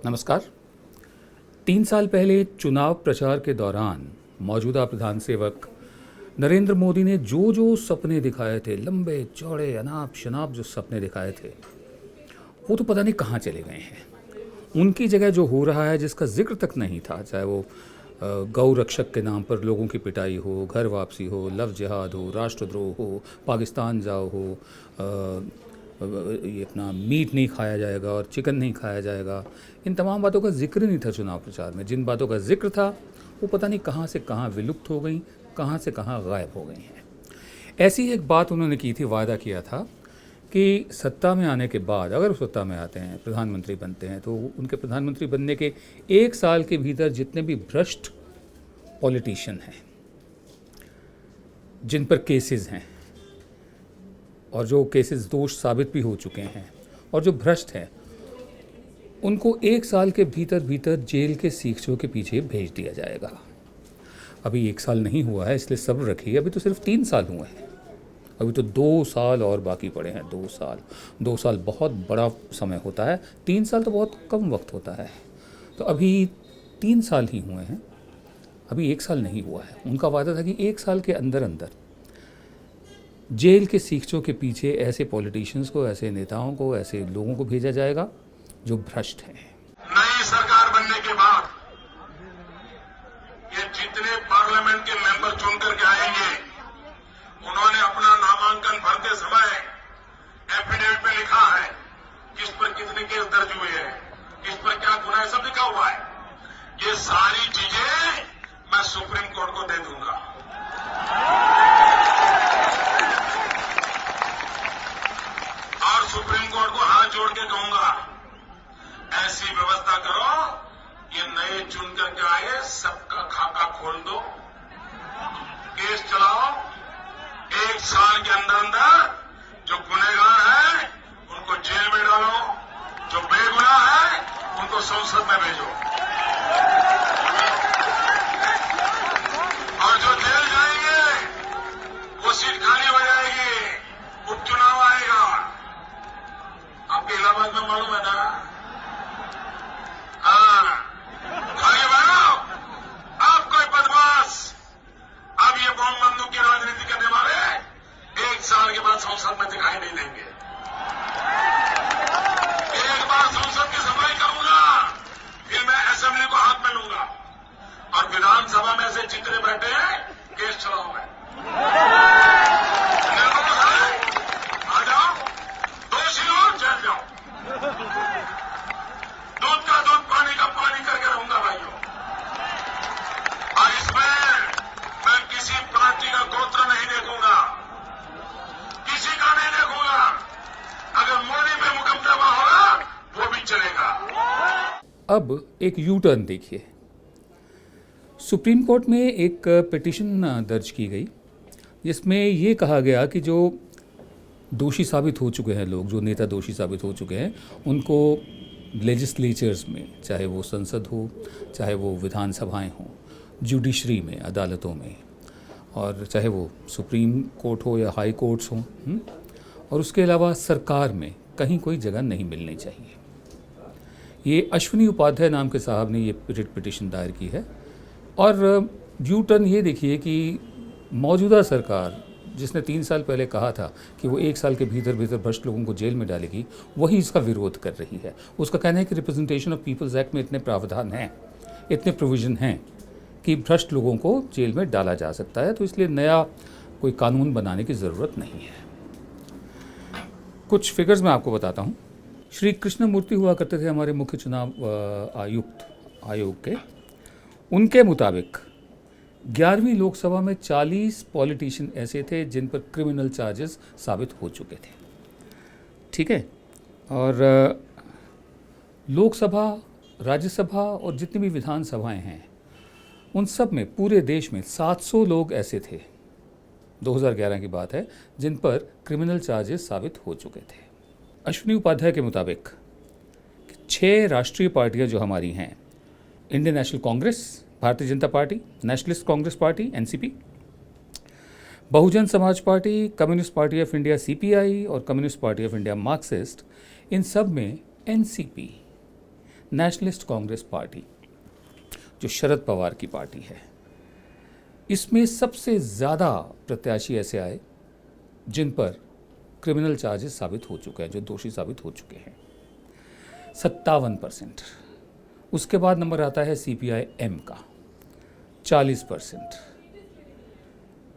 नमस्कार। 3 साल पहले चुनाव प्रचार के दौरान मौजूदा प्रधान सेवक नरेंद्र मोदी ने जो सपने दिखाए थे, लंबे चौड़े अनाप शनाप जो सपने दिखाए थे, वो तो पता नहीं कहाँ चले गए हैं। उनकी जगह जो हो रहा है, जिसका जिक्र तक नहीं था, चाहे वो गौ रक्षक के नाम पर लोगों की पिटाई हो, घर वापसी हो, लव जिहाद हो, राष्ट्रद्रोह हो, पाकिस्तान जाओ हो, ये अपना मीट नहीं खाया जाएगा और चिकन नहीं खाया जाएगा, इन तमाम बातों का जिक्र नहीं था चुनाव प्रचार में। जिन बातों का जिक्र था वो पता नहीं कहाँ से कहाँ विलुप्त हो गई, कहाँ से कहाँ गायब हो गई हैं। ऐसी एक बात उन्होंने की थी, वादा किया था कि सत्ता में आने के बाद, अगर वो सत्ता में आते हैं, प्रधानमंत्री बनते हैं, तो उनके प्रधानमंत्री बनने के 1 साल के भीतर जितने भी भ्रष्ट पॉलिटिशियन हैं, जिन पर केसेस हैं और जो केसेस दोष साबित भी हो चुके हैं और जो भ्रष्ट हैं, उनको 1 साल के भीतर जेल के सीखचों के पीछे भेज दिया जाएगा। अभी 1 साल नहीं हुआ है, इसलिए सब्र रखिए। अभी तो सिर्फ 3 साल हुए हैं, अभी तो 2 साल और बाकी पड़े हैं। 2 साल बहुत बड़ा समय होता है, 3 साल तो बहुत कम वक्त होता है। तो अभी 3 साल ही हुए हैं, अभी 1 साल नहीं हुआ है। उनका वादा था कि 1 साल के अंदर जेल के सीखचों के पीछे ऐसे पॉलिटिशियंस को, ऐसे नेताओं को, ऐसे लोगों को भेजा जाएगा जो भ्रष्ट हैं। नई सरकार बनने के बाद ये जितने पार्लियामेंट के मेंबर चुन करके आएंगे, उन्होंने अपना नामांकन भरते समय एफिडेविट में लिखा है किस पर कितने केस दर्ज हुए हैं, किस पर क्या गुना है, सब लिखा हुआ है। ये सारी चीजें मैं सुप्रीम कोर्ट को दे दूंगा। और सुप्रीम कोर्ट को हाथ जोड़ के कहूंगा, ऐसी व्यवस्था करो, ये नए चुन करके आए सबका खाका खोल दो, केस चलाओ। 1 साल के अंदर जो गुनहगार है उनको जेल में डालो, जो बेगुनाह है उनको संसद में भेजो, और जो जेल जाएंगे वो सीट खाली हो जाएगी, उपचुनाव आएगा। आपके इलाहाबाद में मालूम है ना? खाली बैठो, आप कोई बदमाश अब ये बम बंदूक की राजनीति करने वाले 1 साल के बाद संसद में दिखाई नहीं देंगे। एक बार संसद की सफाई करूंगा, फिर मैं असेंबली को हाथ में लूंगा और विधानसभा में ऐसे चित्रे बैठे हैं, केस चलाऊंगा। निर्दोष है, आ जाओ, दोषी हो जेल जाओ, दूध का दूध पानी का पानी करके रहूंगा भाइयों। और इसमें मैं किसी पार्टी का गोत्र नहीं देखूंगा, किसी का नहीं देखूंगा। अगर मोदी पे मुकदमा होगा वो भी चलेगा। अब एक यू टर्न देखिए। सुप्रीम कोर्ट में एक पिटीशन दर्ज की गई, जिसमें ये कहा गया कि जो दोषी साबित हो चुके हैं लोग, जो नेता दोषी साबित हो चुके हैं, उनको लेजिस्लेचर्स में, चाहे वो संसद हो, चाहे वो विधानसभाएं हों, जुडिशरी में, अदालतों में, और चाहे वो सुप्रीम कोर्ट हो या हाई कोर्ट्स हों, और उसके अलावा सरकार में कहीं कोई जगह नहीं मिलनी चाहिए। ये अश्विनी उपाध्याय नाम के साहब ने ये रिट पिटीशन दायर की है। और यू टर्न ये देखिए कि मौजूदा सरकार, जिसने 3 साल पहले कहा था कि वो 1 साल के भीतर भ्रष्ट लोगों को जेल में डालेगी, वही इसका विरोध कर रही है। उसका कहना है कि रिप्रेजेंटेशन ऑफ पीपल्स एक्ट में इतने प्रावधान हैं, इतने प्रोविज़न हैं कि भ्रष्ट लोगों को जेल में डाला जा सकता है, तो इसलिए नया कोई कानून बनाने की ज़रूरत नहीं है। कुछ फिगर्स मैं आपको बताता हूँ। श्री कृष्णमूर्ति हुआ करते थे हमारे मुख्य चुनाव आयोग के। उनके मुताबिक 11वीं लोकसभा में 40 पॉलिटिशियन ऐसे थे जिन पर क्रिमिनल चार्जेस साबित हो चुके थे। ठीक है। और लोकसभा, राज्यसभा और जितनी भी विधानसभाएं हैं, उन सब में पूरे देश में 700 लोग ऐसे थे, 2011 की बात है, जिन पर क्रिमिनल चार्जेस साबित हो चुके थे। अश्विनी उपाध्याय के मुताबिक 6 राष्ट्रीय पार्टियां जो हमारी हैं, Indian national Congress, Bharatiya Janata party, nationalist Congress party NCP, Bahujan Samaj party, communist party of India CPI और communist party of India Marxist, इन सब में एनसीपी नेशनलिस्ट कांग्रेस पार्टी, जो शरद पवार की पार्टी है, इसमें सबसे ज़्यादा प्रत्याशी ऐसे आए जिन पर क्रिमिनल चार्जेस साबित हो चुके हैं, जो दोषी साबित हो चुके हैं, 57%। उसके बाद नंबर आता है CPI-M का 40%।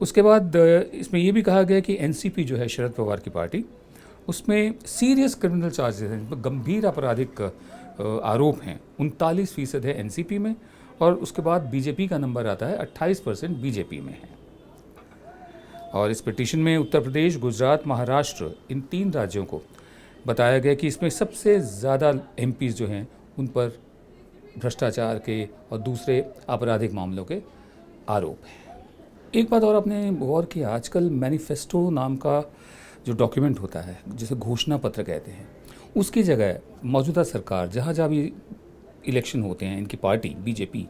उसके बाद इसमें यह भी कहा गया कि NCP जो है शरद पवार की पार्टी, उसमें सीरियस क्रिमिनल चार्जेस हैं, गंभीर आपराधिक आरोप हैं, 39% है NCP में। और उसके बाद BJP का नंबर आता है 28% BJP में है। और इस पिटीशन में उत्तर प्रदेश, गुजरात, महाराष्ट्र, इन 3 राज्यों को बताया गया कि इसमें सबसे ज़्यादा MPs जो हैं उन पर भ्रष्टाचार के और दूसरे आपराधिक मामलों के आरोप हैं। एक बात और आपने गौर किया, आजकल मैनिफेस्टो नाम का जो डॉक्यूमेंट होता है, जिसे घोषणा पत्र कहते हैं, उसकी जगह मौजूदा सरकार जहाँ जहाँ भी इलेक्शन होते हैं, इनकी पार्टी BJP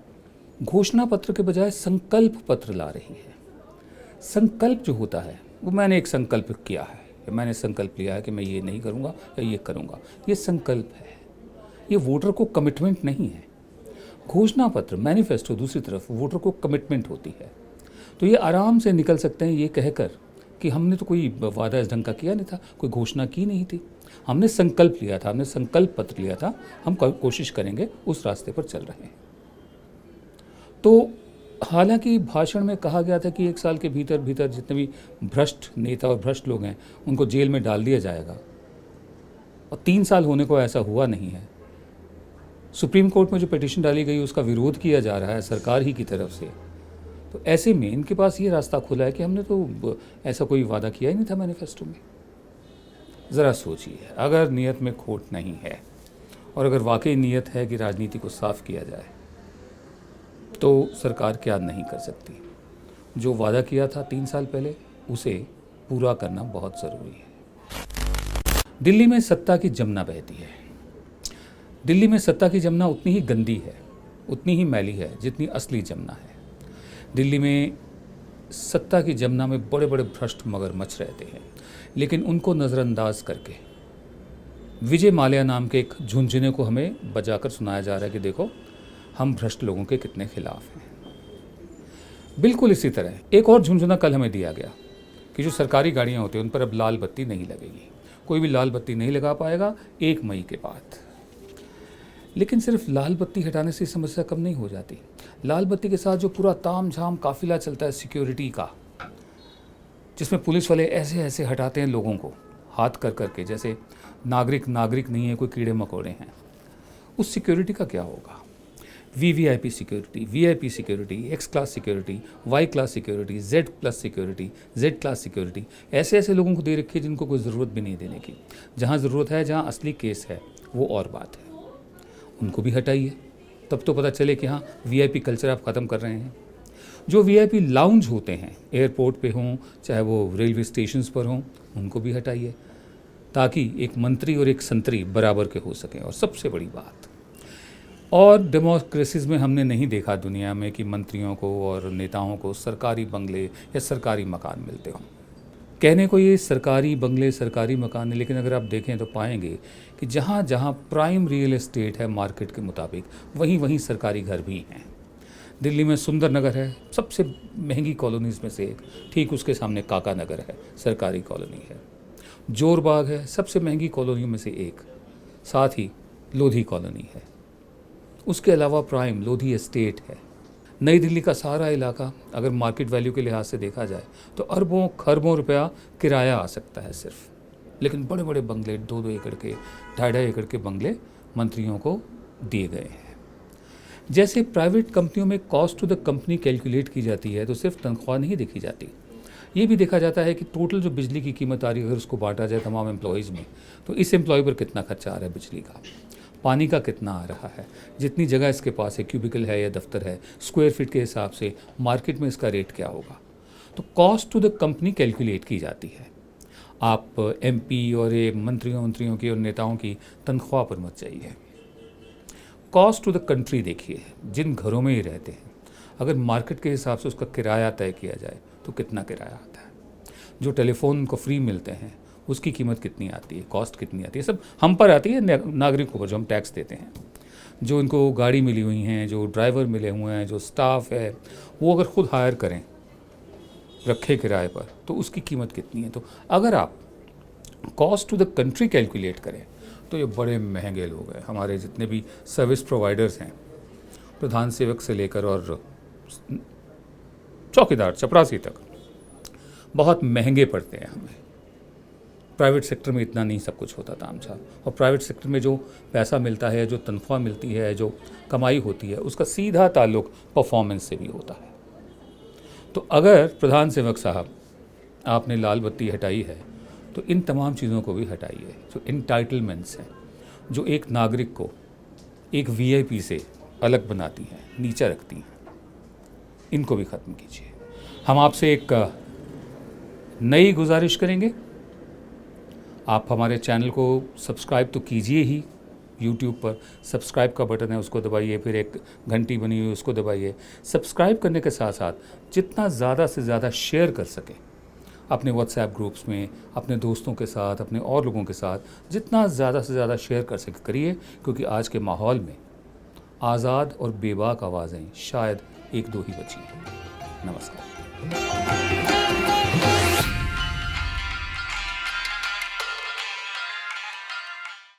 घोषणा पत्र के बजाय संकल्प पत्र ला रही है। संकल्प जो होता है वो मैंने एक संकल्प किया है, मैंने संकल्प लिया है कि मैं ये नहीं करूँगा या ये करूँगा, ये संकल्प है, ये वोटर को कमिटमेंट नहीं है। घोषणा पत्र, मैनिफेस्टो दूसरी तरफ वोटर को कमिटमेंट होती है। तो ये आराम से निकल सकते हैं ये कहकर कि हमने तो कोई वादा इस ढंग का किया नहीं था, कोई घोषणा की नहीं थी, हमने संकल्प लिया था, हमने संकल्प पत्र लिया था, हम कोशिश करेंगे, उस रास्ते पर चल रहे हैं। तो हालांकि भाषण में कहा गया था कि 1 साल के भीतर भीतर जितने भी भ्रष्ट नेता और भ्रष्ट लोग हैं उनको जेल में डाल दिया जाएगा, और 3 साल होने को ऐसा हुआ नहीं है। सुप्रीम कोर्ट में जो पिटीशन डाली गई उसका विरोध किया जा रहा है सरकार ही की तरफ से। तो ऐसे में इनके पास ये रास्ता खुला है कि हमने तो ऐसा कोई वादा किया ही नहीं था मैनिफेस्टो में। ज़रा सोचिए, अगर नीयत में खोट नहीं है और अगर वाकई नीयत है कि राजनीति को साफ किया जाए, तो सरकार क्या नहीं कर सकती। जो वादा किया था 3 साल पहले, उसे पूरा करना बहुत ज़रूरी है। दिल्ली में सत्ता की जमुना बहती है। दिल्ली में सत्ता की जमुना उतनी ही गंदी है, उतनी ही मैली है जितनी असली जमुना है। दिल्ली में सत्ता की जमुना में बड़े बड़े भ्रष्ट मगरमच्छ रहते हैं, लेकिन उनको नज़रअंदाज करके विजय माल्या नाम के एक झुंझुने को हमें बजाकर सुनाया जा रहा है कि देखो हम भ्रष्ट लोगों के कितने खिलाफ हैं। बिल्कुल इसी तरह एक और झुंझुना कल हमें दिया गया कि जो सरकारी गाड़ियां होती हैं उन पर अब लाल बत्ती नहीं लगेगी, कोई भी लाल बत्ती नहीं लगा पाएगा 1 मई के बाद। लेकिन सिर्फ लाल बत्ती हटाने से समस्या कम नहीं हो जाती। लाल बत्ती के साथ जो पूरा ताम झाम काफिला चलता है सिक्योरिटी का, जिसमें पुलिस वाले ऐसे ऐसे हटाते हैं लोगों को हाथ कर करके, जैसे नागरिक नहीं है, कोई कीड़े मकोड़े हैं, उस सिक्योरिटी का क्या होगा। VVIP security, VIP security, X class security, Y class security, Z plus security, Z class security, ऐसे ऐसे लोगों को दे रखी है जिनको कोई ज़रूरत भी नहीं देने की। जहाँ ज़रूरत है, जहाँ असली केस है, वो और बात है, उनको भी हटाइए, तब तो पता चले कि हाँ VIP कल्चर आप ख़त्म कर रहे हैं। जो VIP लाउंज होते हैं एयरपोर्ट पे हों, चाहे वो रेलवे स्टेशंस पर हों, उनको भी हटाइए, ताकि एक मंत्री और एक संतरी बराबर के हो सकें। और सबसे बड़ी बात, और डेमोक्रेसीज में हमने नहीं देखा दुनिया में कि मंत्रियों को और नेताओं को सरकारी बंगले या सरकारी मकान मिलते हों। कहने को ये सरकारी बंगले, सरकारी मकान है, लेकिन अगर आप देखें तो पाएंगे कि जहाँ जहाँ प्राइम रियल एस्टेट है मार्केट के मुताबिक, वहीं वहीं सरकारी घर भी हैं। दिल्ली में सुंदर नगर है, सबसे महंगी कॉलोनीज़ में से एक, ठीक उसके सामने काका नगर है, सरकारी कॉलोनी है। जोर बाग है, सबसे महंगी कॉलोनियों में से एक, साथ ही लोधी कॉलोनी है। उसके अलावा प्राइम लोधी एस्टेट है। नई दिल्ली का सारा इलाका अगर मार्केट वैल्यू के लिहाज से देखा जाए तो अरबों खरबों रुपया किराया आ सकता है सिर्फ, लेकिन बड़े बड़े बंगले 2-2 एकड़ के, 2.5 एकड़ के बंगले मंत्रियों को दिए गए हैं। जैसे प्राइवेट कंपनियों में cost to the company calculate की जाती है, तो सिर्फ तनख्वाह नहीं देखी जाती, ये भी देखा जाता है कि टोटल जो बिजली की कीमत आ रही है, अगर उसको बांटा जाए तमाम एम्प्लॉयज़ में, तो इस एम्प्लॉय पर कितना खर्चा आ रहा है बिजली का, पानी का कितना आ रहा है, जितनी जगह इसके पास है, क्यूबिकल है या दफ्तर है, स्क्वायर फीट के हिसाब से मार्केट में इसका रेट क्या होगा। तो cost to the company calculate की जाती है। आप MP और ये मंत्रियों की और नेताओं की तनख्वाह पर मत जाइए। कॉस्ट टू द कंट्री देखिए, जिन घरों में ही रहते हैं, अगर मार्केट के हिसाब से उसका किराया तय किया जाए तो कितना किराया आता है। जो टेलीफोन को फ्री मिलते हैं उसकी कीमत कितनी आती है, कॉस्ट कितनी आती है, सब हम पर आती है, नागरिकों पर जो हम टैक्स देते हैं। जो इनको गाड़ी मिली हुई हैं, जो ड्राइवर मिले हुए हैं, जो स्टाफ है, वो अगर खुद हायर करें रखे किराए पर, तो उसकी कीमत कितनी है। तो अगर आप cost to the country calculate करें तो ये बड़े महंगे लोग हैं। हमारे जितने भी सर्विस प्रोवाइडर्स हैं, प्रधान सेवक से लेकर और चौकीदार चपरासी तक, बहुत महंगे पड़ते हैं हमें। प्राइवेट सेक्टर में इतना नहीं सब कुछ होता तामझाम, और प्राइवेट सेक्टर में जो पैसा मिलता है, जो तनख्वाह मिलती है, जो कमाई होती है, उसका सीधा ताल्लुक परफॉर्मेंस से भी होता है। तो अगर प्रधान सेवक साहब आपने लाल बत्ती हटाई है तो इन तमाम चीज़ों को भी हटाइए। जो इंटाइटलमेंट्स हैं, जो एक नागरिक को एक वीआईपी से अलग बनाती हैं, नीचा रखती हैं, इनको भी ख़त्म कीजिए। हम आपसे एक नई गुजारिश करेंगे, आप हमारे चैनल को सब्सक्राइब तो कीजिए ही। यूट्यूब पर सब्सक्राइब का बटन है, उसको दबाइए, फिर एक घंटी बनी हुई उसको दबाइए। सब्सक्राइब करने के साथ साथ जितना ज़्यादा से ज़्यादा शेयर कर सकें अपने व्हाट्सएप ग्रुप्स में, अपने दोस्तों के साथ, अपने और लोगों के साथ, जितना ज़्यादा से ज़्यादा शेयर कर सके करिए, क्योंकि आज के माहौल में आज़ाद और बेबाक आवाज़ें शायद एक दो ही बची हैं। नमस्कार।